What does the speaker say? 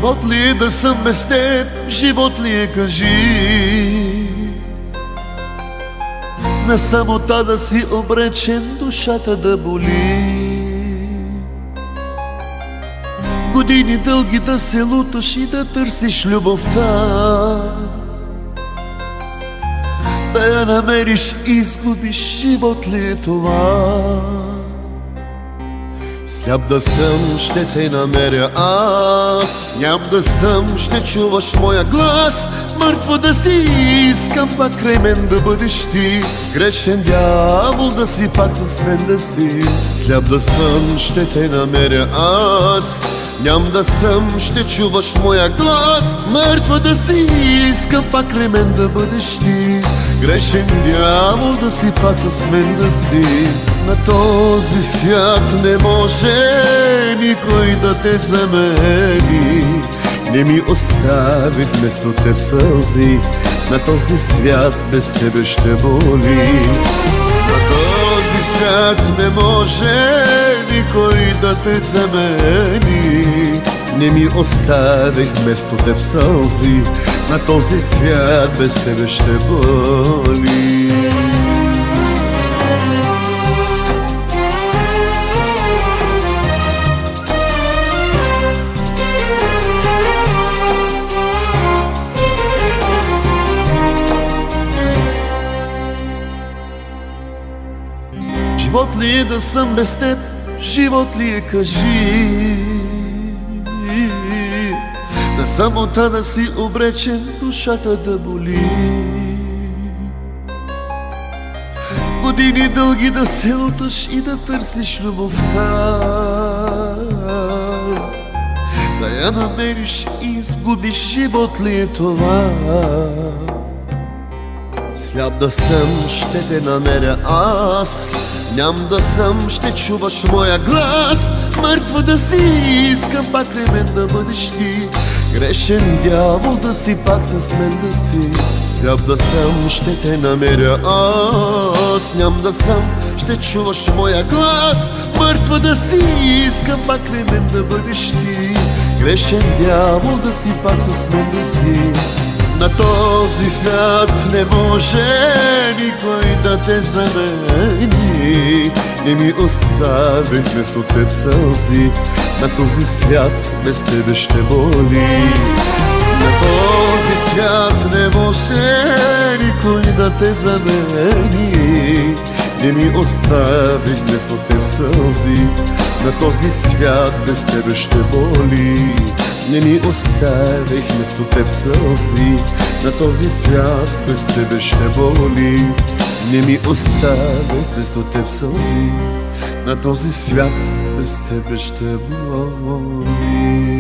Живот ли е да съм без теб, живот ли е, кажи? На самота да си обречен, душата да боли. Години дълги да се луташ и да търсиш любовта, да я намериш и изгубиш, живот ли е това? Сляп да съм, ще те намеря аз, ням да съм, ще чуваш моя глас. Мъртво да си, искам пак край мен да бъдеш ти. Грешен дявол да си, пак с мен да си. Сляп да съм, ще те намеря аз, ням да съм, ще чуваш моя глас. Мъртва да си, искам пак край мен да бъдеш ти. Грешен дявол да си, пак с мен да си. На този свят не може никой да те замени. Не ми остави вместо теб сълзи, на този свят без тебе ще боли. На този свят не може никой да те замени. Не ми оставих вместо теб сълзи, на този свят без тебе ще боли. Живот ли е да съм без теб, живот ли е, кажи? На самота да си обречен, душата да боли. Години дълги да се луташ и да търсиш любовта, да я намериш и изгубиш, живот ли е това? Сляп да съм, ще те намеря аз, ням да съм, ще чуваш моя глас. Мъртва да си, искам пак край мен да бъдеш ти. Грешен дявол да си, пак с мен да си. Сляп да съм, ще те намеря аз, ням да съм, ще чуваш моя глас. Мъртва да си, искам пак край мен да бъдеш ти. Грешен дявол да си, пак с мен да си. На този свят не може никой да те замени. Не ми остави вместо теб сълзи, на този свят без тебе ще боли. На този свят не може никой да те замени. Не ми остави вместо теб сълзи, на този свят без тебе ще боли. Не ми оставих вместо теб сълзи, на този свят без тебе ще боли. Не ми оставих вместо теб сълзи, на този свят без тебе ще боли.